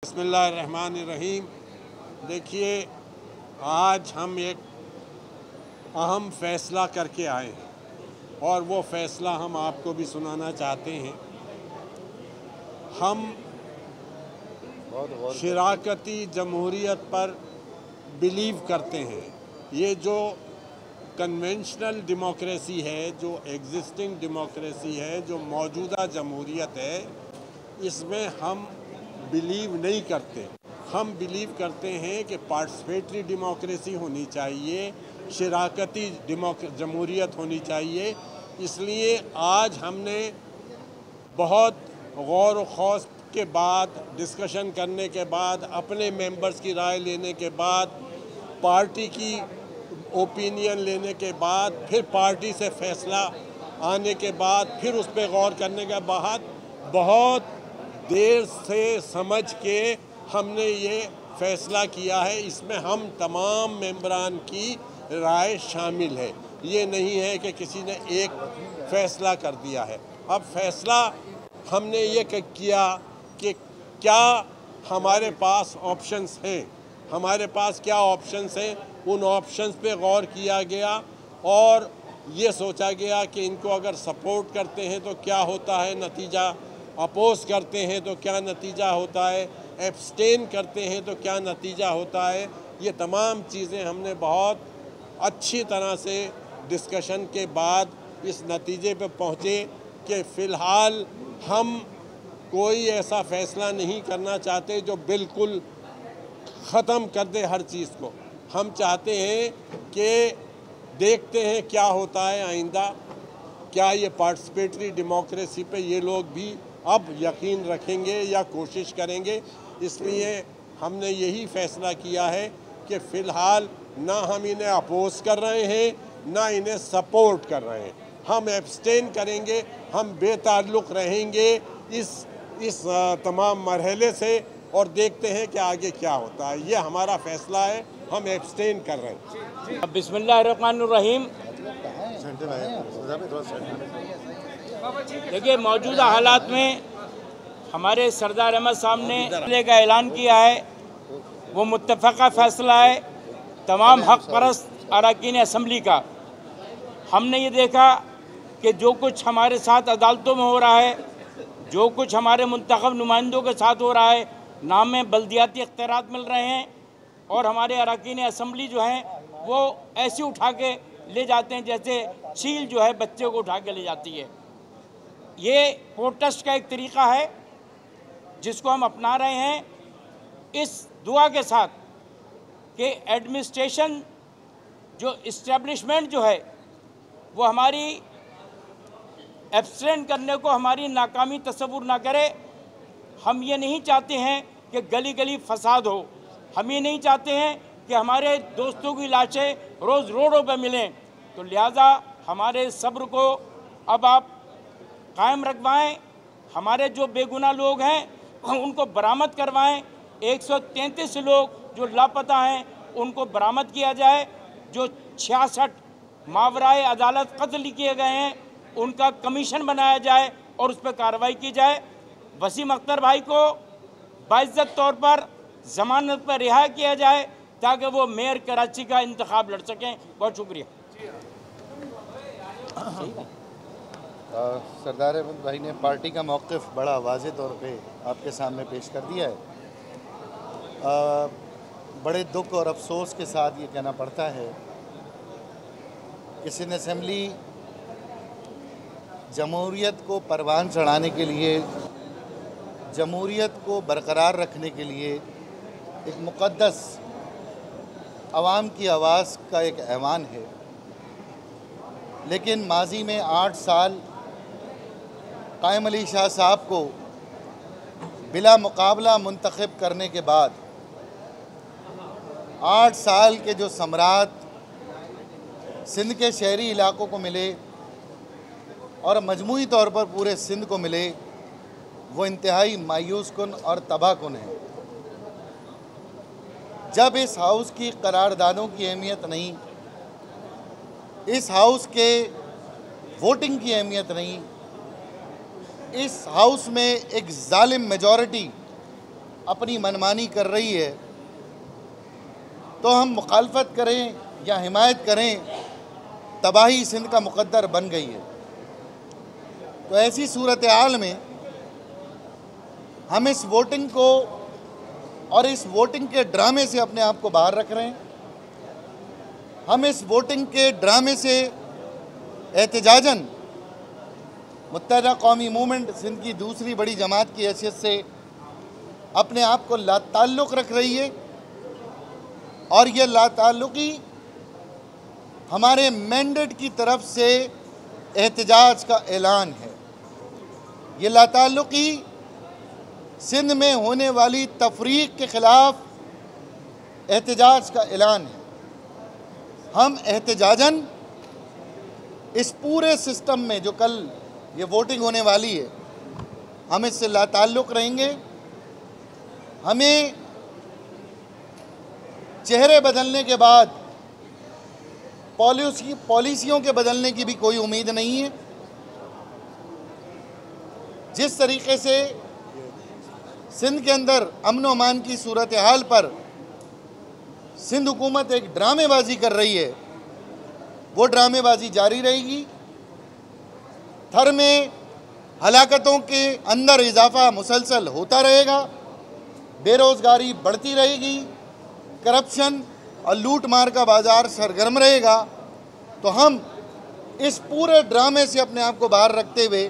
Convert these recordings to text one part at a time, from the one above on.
बिस्मिल्लाहिर्रहमानिर्रहीम। देखिए, आज हम एक अहम फ़ैसला करके आए हैं और वो फ़ैसला हम आपको भी सुनाना चाहते हैं। हम शराकती जमहूरियत पर बिलीव करते हैं। ये जो कन्वेंशनल डेमोक्रेसी है, जो एग्जिस्टिंग डेमोक्रेसी है, जो मौजूदा जमहूरियत है, इसमें हम बिलीव नहीं करते। हम बिलीव करते हैं कि पार्टिसिपेटरी डेमोक्रेसी होनी चाहिए, शराकती जमहूरियत होनी चाहिए। इसलिए आज हमने बहुत गौर व खौस के बाद, डिस्कशन करने के बाद, अपने मेंबर्स की राय लेने के बाद, पार्टी की ओपिनियन लेने के बाद, फिर पार्टी से फ़ैसला आने के बाद, फिर उस पर गौर करने के बाद बहुत देर से समझ के हमने ये फ़ैसला किया है। इसमें हम तमाम मेंबरान की राय शामिल है। ये नहीं है कि किसी ने एक फ़ैसला कर दिया है। अब फ़ैसला हमने ये किया कि क्या हमारे पास ऑप्शंस हैं, हमारे पास क्या ऑप्शंस हैं। उन ऑप्शंस पे गौर किया गया और ये सोचा गया कि इनको अगर सपोर्ट करते हैं तो क्या होता है नतीजा, अपोज करते हैं तो क्या नतीजा होता है, एब्सटेन करते हैं तो क्या नतीजा होता है। ये तमाम चीज़ें हमने बहुत अच्छी तरह से डिस्कशन के बाद इस नतीजे पे पहुँचे कि फ़िलहाल हम कोई ऐसा फ़ैसला नहीं करना चाहते जो बिल्कुल ख़त्म कर दे हर चीज़ को। हम चाहते हैं कि देखते हैं क्या होता है आइंदा, क्या ये पार्टिसिपेटरी डेमोक्रेसी पे ये लोग भी अब यकीन रखेंगे या कोशिश करेंगे। इसलिए हमने यही फ़ैसला किया है कि फ़िलहाल ना हम इन्हें अपोज कर रहे हैं, ना इन्हें सपोर्ट कर रहे हैं। हम एब्सटेन करेंगे, हम बेताल्लुक़ रहेंगे इस तमाम मरहले से और देखते हैं कि आगे क्या होता है। ये हमारा फ़ैसला है, हम एब्सटेन कर रहे हैं। बिस्मिल्लाहिर्रहमानिर्रहीम। देखिए, मौजूदा हालात में हमारे सरदार अहमद साहब ने का ऐलान किया है, वो मुत्तफ़क़ा फ़ैसला है तमाम हक़ परस्त अरकान असम्बली का। हमने ये देखा कि जो कुछ हमारे साथ अदालतों में हो रहा है, जो कुछ हमारे मुंतखब नुमाइंदों के साथ हो रहा है, ना में बल्दियाती इख्तियारात मिल रहे हैं और हमारे अरकान असम्बली जो हैं वो ऐसे उठा के ले जाते हैं जैसे चील जो है बच्चे को उठा के ले जाती है। ये प्रोटेस्ट का एक तरीक़ा है जिसको हम अपना रहे हैं, इस दुआ के साथ कि एडमिनिस्ट्रेशन जो इस्टेब्लिशमेंट जो है वो हमारी एब्सटेन करने को हमारी नाकामी तस्वुर ना करे। हम ये नहीं चाहते हैं कि गली गली फसाद हो, हम ये नहीं चाहते हैं कि हमारे दोस्तों की लाशें रोज़ रोडों पर मिलें। तो लिहाजा हमारे सब्र को अब आप कायम रखवाएं, हमारे जो बेगुनाह लोग हैं उनको बरामद करवाएं। 133 लोग जो लापता हैं उनको बरामद किया जाए। जो 66 मावराए अदालत कत्ल किए गए हैं उनका कमीशन बनाया जाए और उस पर कार्रवाई की जाए। वसीम अख्तर भाई को बाइज्जत तौर पर ज़मानत पर रिहा किया जाए ताकि वो मेयर कराची का इंतखाब लड़ सकें। बहुत शुक्रिया। सरदार अहमद भाई ने पार्टी का मौक़िफ़ बड़ा वाज़ेह तौर पे आपके सामने पेश कर दिया है। बड़े दुख और अफसोस के साथ ये कहना पड़ता है कि सिंध असेंबली जमहूरियत को परवान चढ़ाने के लिए, जमहूरियत को बरकरार रखने के लिए एक मुक़द्दस अवाम की आवाज़ का एक ऐवान है। लेकिन माजी में 8 साल कायम अली शाह साहब को बिला मुकाबला मुंतखब करने के बाद 8 साल के जो सम्राट सिंध के शहरी इलाकों को मिले और मजमूई तौर पर पूरे सिंध को मिले, वो इंतहाई मायूस कुन और तबाह कुन है। जब इस हाउस की करारदादों की अहमियत नहीं, इस हाउस के वोटिंग की अहमियत नहीं, इस हाउस में एक जालिम मेजॉरिटी अपनी मनमानी कर रही है तो हम मुखालफत करें या हिमायत करें, तबाही सिंध का मुकद्दर बन गई है। तो ऐसी सूरत हाल में हम इस वोटिंग को और इस वोटिंग के ड्रामे से अपने आप को बाहर रख रहे हैं। हम इस वोटिंग के ड्रामे से एहतजाजन मुत्तहदा कौमी मूवमेंट सिंध की दूसरी बड़ी जमात की हैसियत से अपने आप को लाताल्लुक़ रख रही है, और ये लाताल्लुक़ी हमारे मैंडेट की तरफ से एहतजाज का ऐलान है। ये लाताल्लुक़ी सिंध में होने वाली तफरीक के ख़िलाफ़ एहतजाज का ऐलान है। हम एहतजाजन इस पूरे सिस्टम में जो कल ये वोटिंग होने वाली है, हम इससे लाताल्लुक़ रहेंगे। हमें चेहरे बदलने के बाद पॉलिसियों के बदलने की भी कोई उम्मीद नहीं है। जिस तरीके से सिंध के अंदर अमन व अमान की सूरत हाल पर सिंध हुकूमत एक ड्रामेबाजी कर रही है, वो ड्रामेबाजी जारी रहेगी। थर में हलाकतों के अंदर इजाफा मुसलसल होता रहेगा, बेरोज़गारी बढ़ती रहेगी, करप्शन और लूट मार का बाज़ार सरगर्म रहेगा। तो हम इस पूरे ड्रामे से अपने आप को बाहर रखते हुए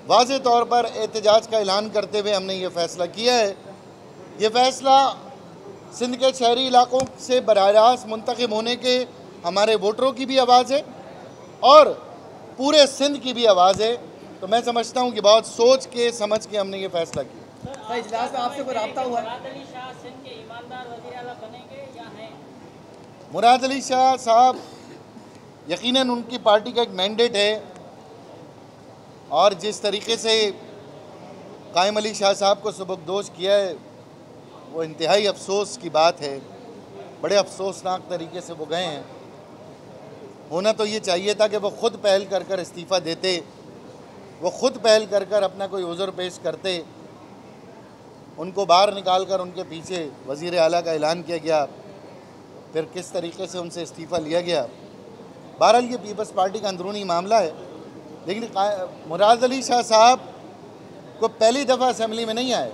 वाज़े तौर पर एहतजाज का ऐलान करते हुए हमने ये फ़ैसला किया है। ये फ़ैसला सिंध के शहरी इलाकों से बराह रास्त मुंतखब होने के हमारे वोटरों की भी आवाज़ है और पूरे सिंध की भी आवाज़ है। तो मैं समझता हूँ कि बहुत सोच के समझ के हमने ये फ़ैसला किया। इजलास में आपसे कोई राब्ता हुआ है? मुराद अली शाह साहब यकीनन उनकी पार्टी का एक मैंडेट है, और जिस तरीके से कायम अली शाह साहब को सबकदोश किया है वो इंतहाई अफसोस की बात है। बड़े अफसोसनाक तरीके से वो गए हैं। होना तो ये चाहिए था कि वो ख़ुद पहल कर कर इस्तीफ़ा देते, वो ख़ुद पहल कर कर अपना कोई उज़र पेश करते। उनको बाहर निकाल कर उनके पीछे वज़ीर आला का ऐलान किया गया, फिर किस तरीके से उनसे इस्तीफ़ा लिया गया। बहरहाल ये पीपल्स पार्टी का अंदरूनी मामला है। लेकिन मुराद अली शाह साहब को पहली दफ़ा असेंबली में नहीं आए,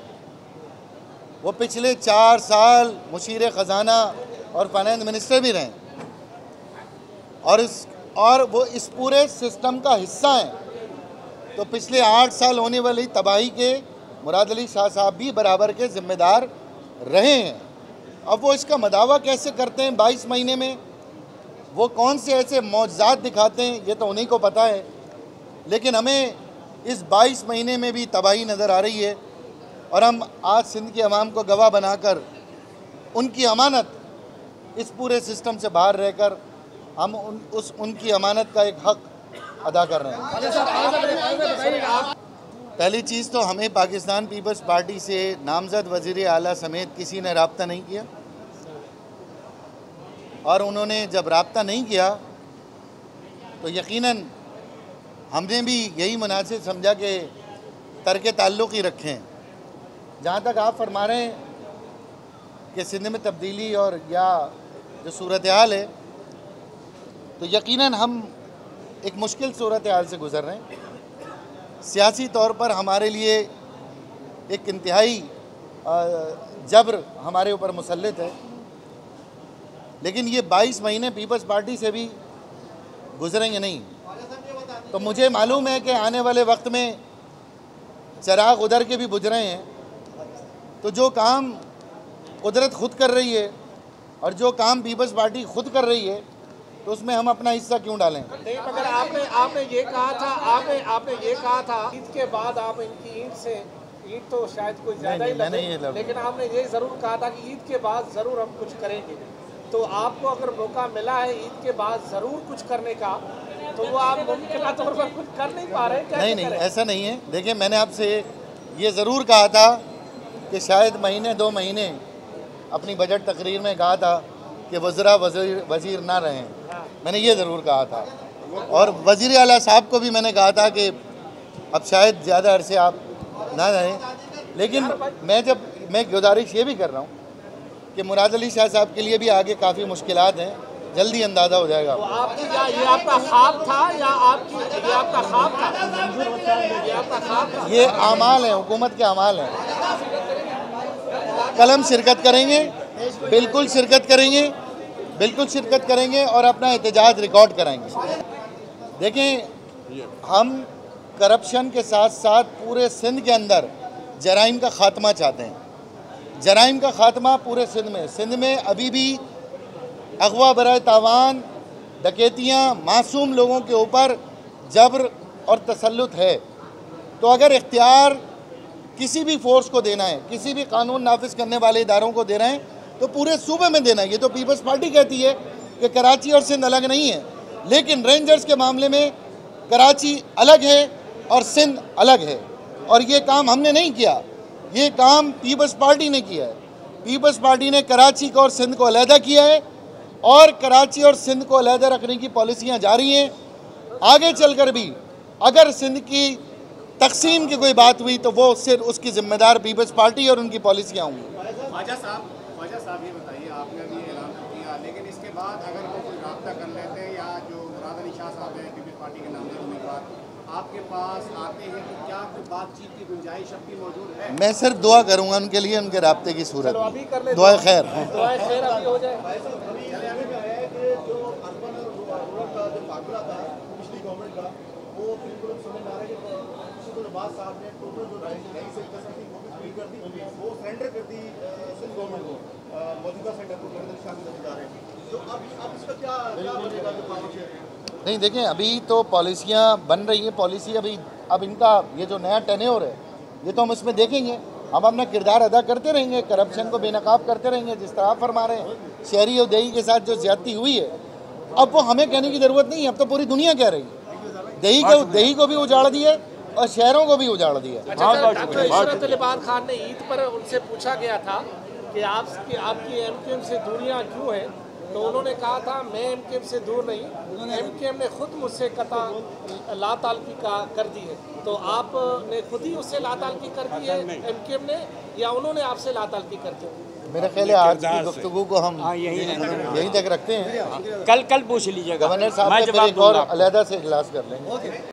वो पिछले 4 साल मुशीर ख़जाना और फाइनेंस मिनिस्टर भी रहे, और वो इस पूरे सिस्टम का हिस्सा हैं। तो पिछले 8 साल होने वाली तबाही के मुराद अली शाह साहब भी बराबर के ज़िम्मेदार रहे हैं। अब वो इसका मदावा कैसे करते हैं 22 महीने में, वो कौन से ऐसे मौजज़ात दिखाते हैं, ये तो उन्हीं को पता है। लेकिन हमें इस 22 महीने में भी तबाही नज़र आ रही है, और हम आज सिंध के अवाम को गवाह बनाकर उनकी अमानत इस पूरे सिस्टम से बाहर रहकर हम उनकी अमानत का एक हक़ अदा कर रहे हैं। पहली चीज़ तो हमें पाकिस्तान पीपल्स पार्टी से नामज़द वज़ीर आला समेत किसी ने राब्ता नहीं किया, और उन्होंने जब राब्ता नहीं किया तो यकीनन हमने भी यही मुनासिब समझा कि तर्क ताल्लुक़ ही रखें। जहाँ तक आप फरमा रहे हैं कि सिंध में तब्दीली और या जो सूरत हाल है, तो यकीनन हम एक मुश्किल सूरत हाल से गुज़र रहे हैं। सियासी तौर पर हमारे लिए एक इंतहाई जबर हमारे ऊपर मुसल्लत है। लेकिन ये 22 महीने पीपल्स पार्टी से भी गुजरेंगे नहीं। तो मुझे मालूम है कि आने वाले वक्त में चिराग उधर के भी बुझ रहे हैं। तो जो काम कुदरत खुद कर रही है और जो काम पीपल्स पार्टी खुद कर रही है, तो उसमें हम अपना हिस्सा क्यों डालें? नहीं, मगर आपने ये कहा था, आपने ये कहा था ईद के बाद आप इनकी ईद तो शायद कुछ ज़्यादा ही लगे, लेकिन आपने ये ज़रूर कहा था कि ईद के बाद ज़रूर हम कुछ करेंगे। तो आपको अगर मौका मिला है ईद के बाद ज़रूर कुछ करने का, तो वो आप मुमकिन तौर पर कुछ कर नहीं पा रहे? नहीं, ऐसा नहीं है। देखिए, मैंने आपसे ये ज़रूर कहा था कि शायद महीने 2 महीने अपनी बजट तकरीर में कहा था कि वज़ीर ना रहें। मैंने ये ज़रूर कहा था, और वज़ीर आला साहब को भी मैंने कहा था कि अब शायद ज़्यादा अरसे आप ना रहें। लेकिन मैं गुजारिश ये भी कर रहा हूँ कि मुराद अली शाह साहब के लिए भी आगे काफ़ी मुश्किलात हैं, जल्दी अंदाज़ा हो जाएगा। तो आपकी क्या ये आपका ख्वाब था या आपकी ये आपका ख्वाब था? ये आपका ख्वाब था? ये आमाल हैं, हुकूमत के आमाल हैं। कल हम शिरकत करेंगे, बिल्कुल शिरकत करेंगे, बिल्कुल शिरकत करेंगे और अपना एहतजाज रिकॉर्ड कराएंगे। देखें, हम करप्शन के साथ साथ पूरे सिंध के अंदर जराइम का ख़ात्मा चाहते हैं। जराइम का ख़ात्मा पूरे सिंध में अभी भी अगवा बराए तावान, डकैतियाँ, मासूम लोगों के ऊपर जबर और तसल्लुत है। तो अगर इख्तियार किसी भी फोर्स को देना है, किसी भी कानून नाफिज करने वाले इदारों को देना है, तो पूरे सूबे में देना है। ये तो पीपल्स पार्टी कहती है कि कराची और सिंध अलग नहीं है, लेकिन रेंजर्स के मामले में कराची अलग है और सिंध अलग है। और ये काम हमने नहीं किया, ये काम पीपल्स पार्टी ने किया है। पीपल्स पार्टी ने कराची को और सिंध को अलहदा किया है और कराची और सिंध को अलहदा रखने की पॉलिसियाँ जारी हैं। आगे चलकर भी अगर सिंध की तकसीम की कोई बात हुई तो वो सिर्फ उसकी जिम्मेदार पीपल्स पार्टी और उनकी पॉलिसियाँ होंगी। ख्वाजा साहब ये बताइए, आपने अभी ऐलान किया, लेकिन इसके बाद अगर वो कोई रब्ता कर लेते हैं या जो मुराद अली शाह साहब हैं पीपल्स पार्टी के नामजद उम्मीदवार आपके पास आते हैं, तो क्या कोई बातचीत की गुंजाइश अब भी मौजूद है? मैं सिर्फ दुआ करूँगा उनके लिए, उनके राब्ते की सूरत में। दुआ खैर अभी हो जाए। नहीं, देखें, अभी तो पॉलिसियाँ बन रही हैं। पॉलिसी अब इनका ये जो नया टेन्योर है, ये तो हम इसमें देखेंगे। हम अपना किरदार अदा करते रहेंगे, करप्शन को बेनकाब करते रहेंगे, जिस तरह आप फरमा रहे हैं। शहरी और देही के साथ जो ज्यादती हुई है, अब वो हमें कहने की ज़रूरत नहीं है, अब तो पूरी दुनिया कह रही है। देही को भी उजाड़ दिए और शहरों को भी उजाड़ दिया। डॉक्टर इशरत लिबार खान ने ईद पर उनसे पूछा गया था कि आपकी एमकेएम से दूरियां क्यों हैं, तो उन्होंने कहा था मैं एमकेएम से दूर नहीं, एमकेएम ने खुद मुझसे ला ताल्लुकी का कर दी है। तो आपने खुद ही उससे ला ताल्लुकी कर दी है एमकेएम ने, या उन्होंने आपसे ला ताल्लुकी कर दी? मेरा ख्याल है आज की गुफ्तगू को हम यहीं तक रखते हैं। कल पूछ लीजिएगा, गवर्नर साहब से फिर एक और अलहदा से इजलास कर लेंगे।